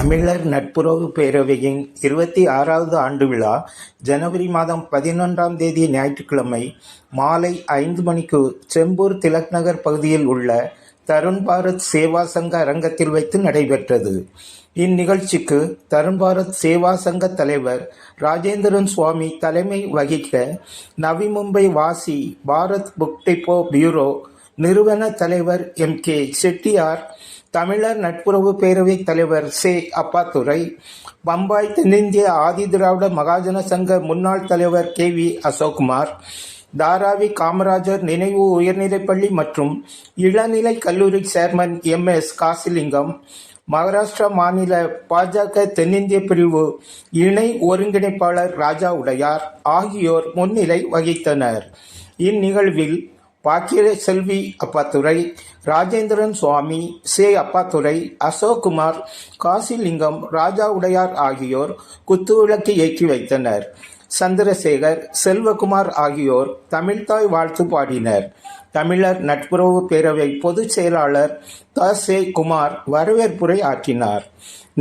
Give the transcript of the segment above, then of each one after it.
தமிழர் நட்புறவு பேரவையின் 26வது ஆண்டு விழா ஜனவரி மாதம் 11ஆம் தேதி ஞாயிற்றுக்கிழமை மாலை 5 மணிக்கு செம்பூர் திலக் நகர் பகுதியில் உள்ள தருண் பாரத் சேவா சங்க அரங்கத்தில் வைத்து நடைபெற்றது. இந்நிகழ்ச்சிக்கு தருண் பாரத் சேவா சங்க தலைவர் ராஜேந்திரன் சுவாமி தலைமை வகிக்க நவி மும்பை வாசி பாரத் புக் டிப்போ பியூரோ நிறுவன தலைவர் M.K. செட்டியார், தமிழர் நட்புறவு பேரவை தலைவர் சே. அப்பாத்துரை, பம்பாய் தென்னிந்திய ஆதி திராவிட மகாஜன சங்க முன்னாள் தலைவர் KV. அசோக்குமார், தாராவி காமராஜர் நினைவு உயர்நிலைப்பள்ளி மற்றும் இளநிலை கல்லூரி சேர்மன் MS. காசிலிங்கம், மகாராஷ்டிரா மாநில பாஜக தென்னிந்திய பிரிவு இணை ஒருங்கிணைப்பாளர் ராஜா உடையார் ஆகியோர் முன்னிலை வகித்தனர். இந்நிகழ்வில் பாக்கிய செல்வி அப்பாத்துரை, ராஜேந்திரன் சுவாமி, சே. அப்பாத்துரை, அசோக்குமார், காசிலிங்கம், ராஜா உடையார் ஆகியோர் குத்துவிளக்கு ஏற்றி வைத்தனர். சந்திரசேகர், செல்வகுமார் ஆகியோர் தமிழ்தாய் வாழ்த்து பாடினர். தமிழர் நட்புறவு பேரவை பொதுச் செயலாளர் த. குமார் வரவேற்புரை ஆற்றினார்.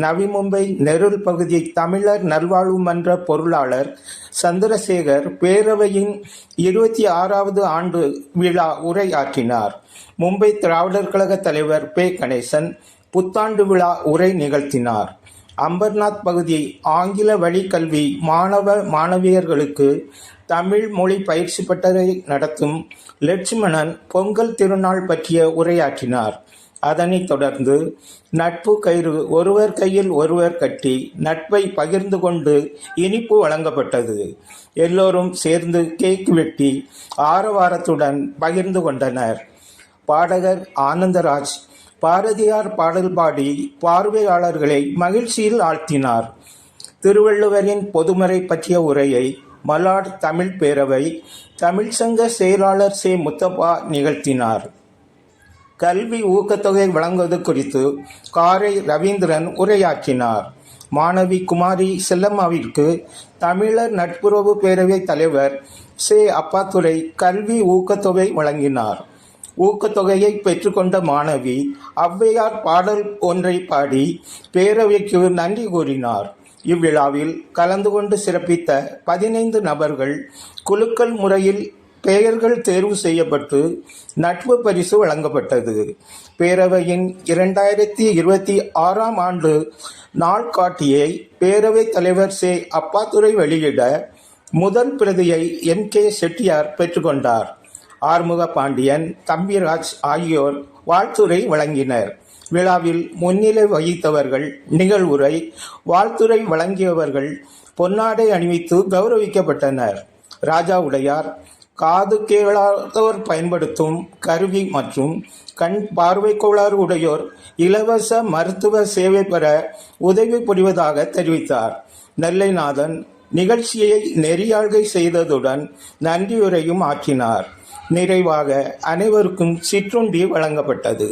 நவி மும்பை நெருல் பகுதி தமிழர் நல்வாழ்வு மன்ற பொருளாளர் சந்திரசேகர் பேரவையின் 26வது ஆண்டு விழா உரை ஆற்றினார். மும்பை திராவிடர் கழக தலைவர் பே. கணேசன் புத்தாண்டு விழா உரை நிகழ்த்தினார். அம்பர்நாத் பகுதி ஆங்கில வழி கல்வி மாணவ மாணவியர்களுக்கு தமிழ் மொழி பயிற்சி பட்டறை நடத்தும் லட்சுமணன் பொங்கல் திருநாள் பற்றிய உரையாற்றினார். அதனைத் தொடர்ந்து நட்பு கயிறு ஒருவர் கையில் ஒருவர் கட்டி நட்பை பகிர்ந்து கொண்டு இனிப்பு வழங்கப்பட்டது. எல்லோரும் சேர்ந்து கேக் வெட்டி ஆரவாரத்துடன் பகிர்ந்து கொண்டனர். பாடகர் ஆனந்தராஜ் பாரதியார் பாடல் பாடி பார்வையாளர்களை மகிழ்ச்சியில் ஆழ்த்தினார். திருவள்ளுவரின் பொதுமறை பற்றிய உரையை மலாட் தமிழ் பேரவை தமிழ்ச்சங்க செயலாளர் சே. முத்தப்பா நிகழ்த்தினார். கல்வி ஊக்கத்தொகை வழங்குவது குறித்து காரை ரவீந்திரன் உரையாற்றினார். மாணவி குமாரி செல்லம்மாவிற்கு தமிழர் நட்புறவு பேரவை தலைவர் சே. அப்பாத்துரை கல்வி ஊக்கத்தொகை வழங்கினார். ஊக்கத்தொகையை பெற்றுக்கொண்ட மாணவி ஔவையார் பாடல் ஒன்றை பாடி பேரவைக்கு நன்றி கூறினார். இவ்விழாவில் கலந்து கொண்டு சிறப்பித்த 15 நபர்கள் குலுக்கல் முறையில் பெயர்கள் தேர்வு செய்யப்பட்டு நட்பு பரிசு வழங்கப்பட்டது. பேரவையின் 2026ஆம் ஆண்டு நாள்காட்டியை பேரவைத் தலைவர் சே. அப்பாத்துரை வெளியிட முதல் பிரதியை M.K. செட்டியார் பெற்றுக்கொண்டார். ஆறுமுக பாண்டியன், தம்பிராஜ் ஆகியோர் வாழ்த்துரை வழங்கினர். விழாவில் முன்னிலை வகித்தவர்கள் நிகழ்வுரை, வாழ்த்துரை வழங்கியவர்கள் பொன்னாடை அணிவித்து கௌரவிக்கப்பட்டனர். ராஜா உடையார் காது கேளாதோர் பயன்படுத்தும் கருவி மற்றும் கண் பார்வை கோளாறு உடையோர் இலவச மருத்துவ சேவை பெற உதவி புரிவதாக தெரிவித்தார். நெல்லைநாதன் நிகழ்ச்சியை நெறியாள்கை செய்ததுடன் நன்றியுரையும் ஆற்றினார். நிறைவாக அனைவருக்கும் சிற்றுண்டி வழங்கப்பட்டது.